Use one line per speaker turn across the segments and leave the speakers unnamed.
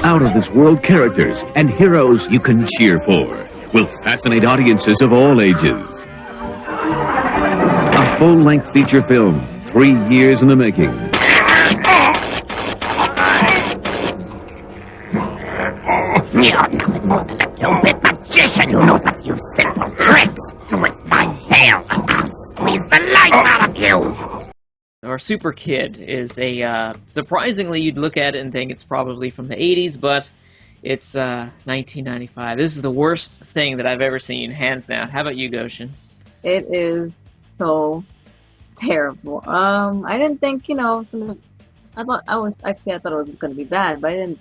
out-of-this-world characters and heroes you can cheer for will fascinate audiences of all ages. A full-length feature film, 3 years in the making.
You're nothing more than a two-bit magician who knows a few simple tricks. With my tail, I'll squeeze the life out of you.
Our Super Kid is a, surprisingly, you'd look at it and think it's probably from the 80s, but it's 1995. This is the worst thing that I've ever seen, hands down. How about you, Goshin?
It is so terrible. I didn't think, I thought it was going to be bad, but I didn't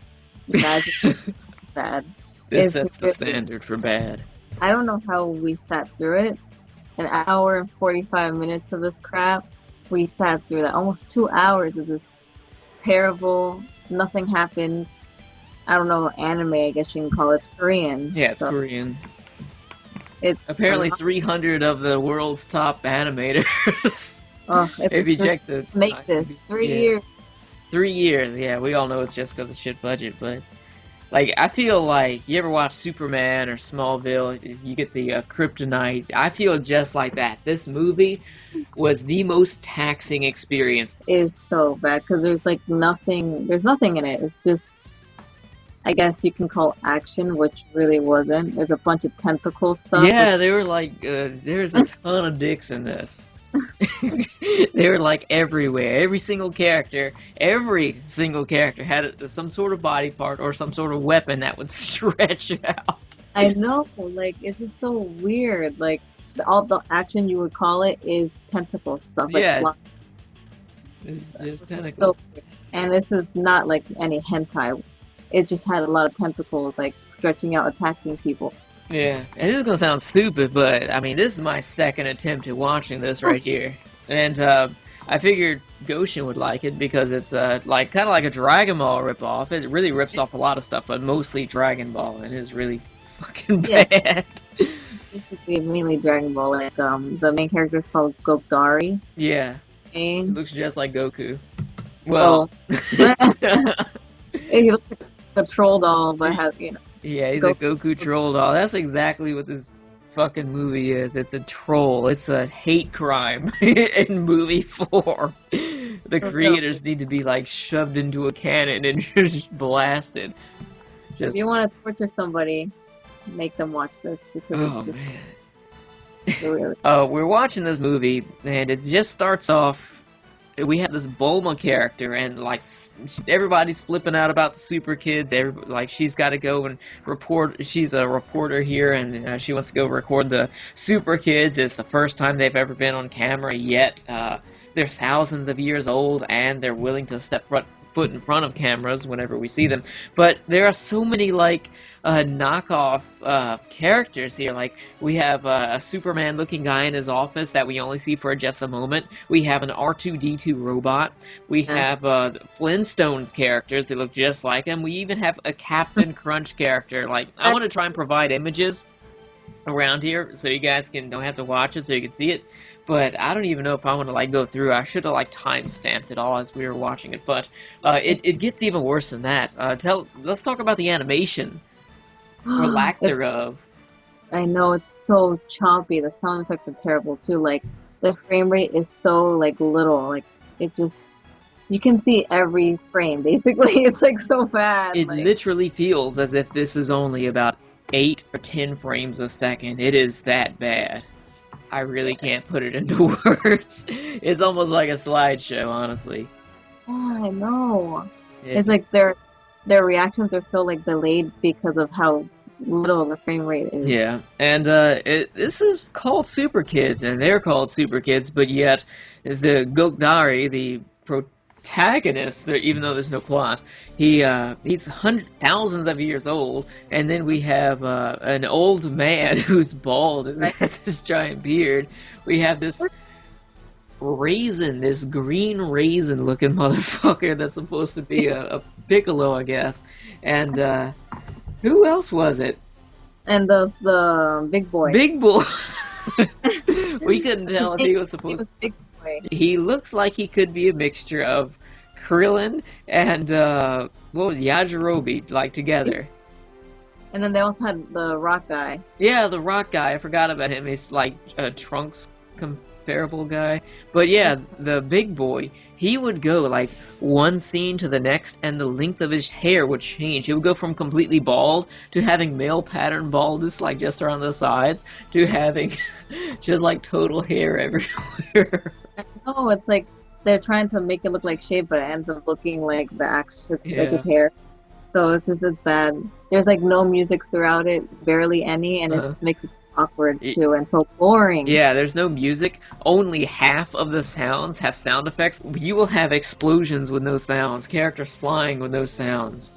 imagine it was bad.
This sets the standard for bad.
I don't know how we sat through it. An hour and 45 minutes of this crap. We sat through that. Almost 2 hours of this terrible, nothing happened. I don't know, anime, I guess you can call it. It's Korean.
Yeah, it's Korean. It's apparently 300 of the world's top animators. If you check the...
Make this. 3 years.
3 years, yeah. We all know it's just because of shit budget, but... Like, I feel like, you ever watch Superman or Smallville, you get the kryptonite. I feel just like that. This movie was the most taxing experience.
It is so bad, because there's nothing in it. It's just, I guess you can call action, which really wasn't. There's a bunch of tentacle stuff.
Yeah, they were like, there's a ton of dicks in this. They were like everywhere. Every single character had some sort of body part or some sort of weapon that would stretch out.
I know, it's just so weird. All the action you would call it is tentacle stuff.
It's just tentacles.
And this is not like any hentai. It just had a lot of tentacles, stretching out, attacking people.
Yeah, and this is going to sound stupid, but, I mean, this is my second attempt at watching this right here. And, I figured Goshin would like it because it's, kind of like a Dragon Ball ripoff. It really rips off a lot of stuff, but mostly Dragon Ball, and it's really fucking bad.
This is mainly Dragon Ball. The main character is called Gokdari.
Yeah.
And
he looks just like Goku. Well.
He looks like a troll doll, but has,
Yeah, he's a Goku troll doll. That's exactly what this fucking movie is. It's a troll. It's a hate crime in movie form. The creators need to be, shoved into a cannon and just blasted.
If you want to torture somebody, make them watch this. Because
Man. We're watching this movie, and it just starts off. We have this Bulma character, and everybody's flipping out about the Super Kids. She's got to go and report. She's a reporter here, and she wants to go record the Super Kids. It's the first time they've ever been on camera yet. They're thousands of years old, and they're willing to step foot in front of cameras whenever we see them. But there are so many knockoff characters here. We have a Superman looking guy in his office that we only see for just a moment. We have an R2-D2 robot. We have Flintstones characters that look just like him. We even have a Captain Crunch character. I want to try and provide images around here so you guys don't have to watch it so you can see it. But I don't even know if I want to go through. I should have time-stamped it all as we were watching it. But it gets even worse than that. Let's talk about the animation, or lack thereof.
I know, it's so choppy. The sound effects are terrible too. The frame rate is so little. It just, you can see every frame basically. It's so bad.
It literally feels as if this is only about 8 or 10 frames a second. It is that bad. I really can't put it into words. It's almost like a slideshow, honestly.
Oh, I know. It's their reactions are so delayed because of how little the frame rate is.
Yeah, and this is called Super Kids, and they're called Super Kids, but yet the Gokdari, the protagonist, even though there's no plot, he's thousands of years old, and then we have an old man who's bald and has this giant beard. We have this green raisin looking motherfucker that's supposed to be a Piccolo, I guess. And who else was it?
And the big boy.
Big boy. We couldn't tell if he was supposed to. He looks like he could be a mixture of Krillin and what was Yajirobe like together.
And then they also had the rock guy.
Yeah, the rock guy. I forgot about him. He's like a Trunks comparable guy. But yeah, the big boy, he would go like one scene to the next, and the length of his hair would change. He would go from completely bald to having male pattern baldness, like just around the sides, to having just like total hair everywhere.
Oh, it's like they're trying to make it look like shaved, but it ends up looking like the actual like his hair. So it's bad. There's like no music throughout it, barely any, and it just makes it awkward too, and so boring.
Yeah, there's no music. Only half of the sounds have sound effects. You will have explosions with no sounds, characters flying with no sounds.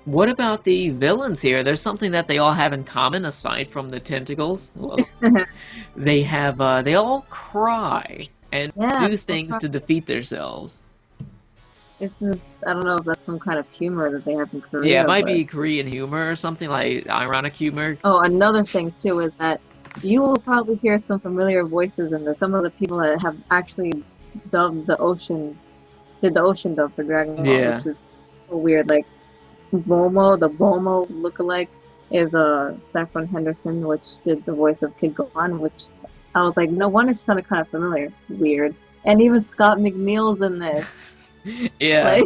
What about the villains here? There's something that they all have in common aside from the tentacles. Well, they all cry and do things to defeat themselves.
It's just, I don't know if that's some kind of humor that they have in Korea.
Yeah, it might be Korean humor or something, like ironic humor.
Oh, another thing too is that you will probably hear some familiar voices in this. Some of the people that have actually dubbed the ocean dub for Dragon Ball, which is so weird. Like the Bomo lookalike is Saffron Henderson, which did the voice of Kid Gohan, which I was like, no wonder she sounded kind of familiar. Weird. And even Scott McNeil's in this.
Yeah,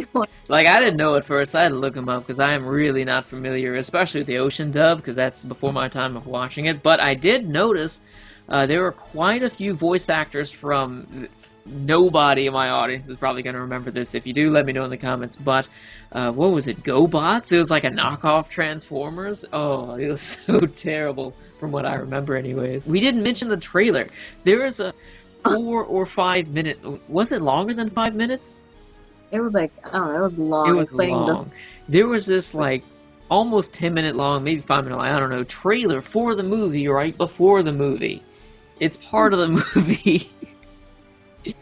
like I didn't know at first. I had to look him up because I am really not familiar, especially with the Ocean dub, because that's before my time of watching it. But I did notice there were quite a few voice actors from... Nobody in my audience is probably going to remember this. If you do, let me know in the comments. But what was it, GoBots? It was like a knockoff Transformers. Oh, it was so terrible from what I remember anyways. We didn't mention the trailer. There was a 4 or 5 minute... Was it longer than 5 minutes?
It was like, I don't know, it was long.
It was long. There was this, like, almost 10-minute long, maybe 5-minute long, I don't know, trailer for the movie right before the movie. It's part of the movie.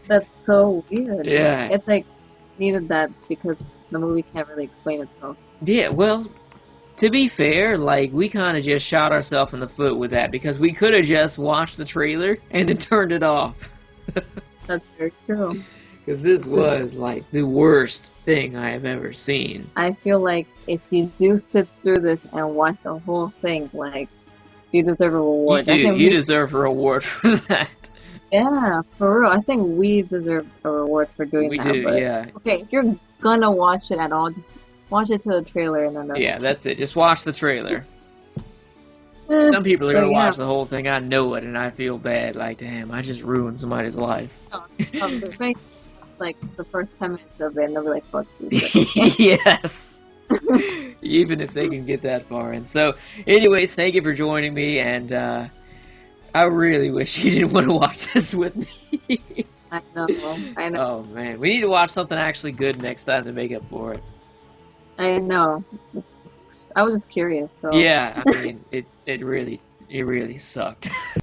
That's so weird.
Yeah.
It's like, needed that because the movie can't really explain itself.
Yeah, well, to be fair, like, we kind of just shot ourselves in the foot with that because we could have just watched the trailer and then turned it off.
That's very true.
Because this was, like, the worst thing I have ever seen.
I feel like if you do sit through this and watch the whole thing, like, you deserve a reward.
You deserve a reward for that.
Yeah, for real. I think we deserve a reward for doing that.
We do, yeah.
Okay, if you're gonna watch it at all, just watch it to the trailer and then
that's it. Just watch the trailer. Some people are gonna watch the whole thing. I know it, and I feel bad. Like, damn, I just ruined somebody's life.
Like the first 10 minutes of it, and they'll be like, fuck you.
Yes. Even if they can get that far. And so, anyways, thank you for joining me, and I really wish you didn't want to watch this with me.
I know.
Oh, man. We need to watch something actually good next time to make up for it.
I know. I was just curious, so...
Yeah, I mean, it really sucked.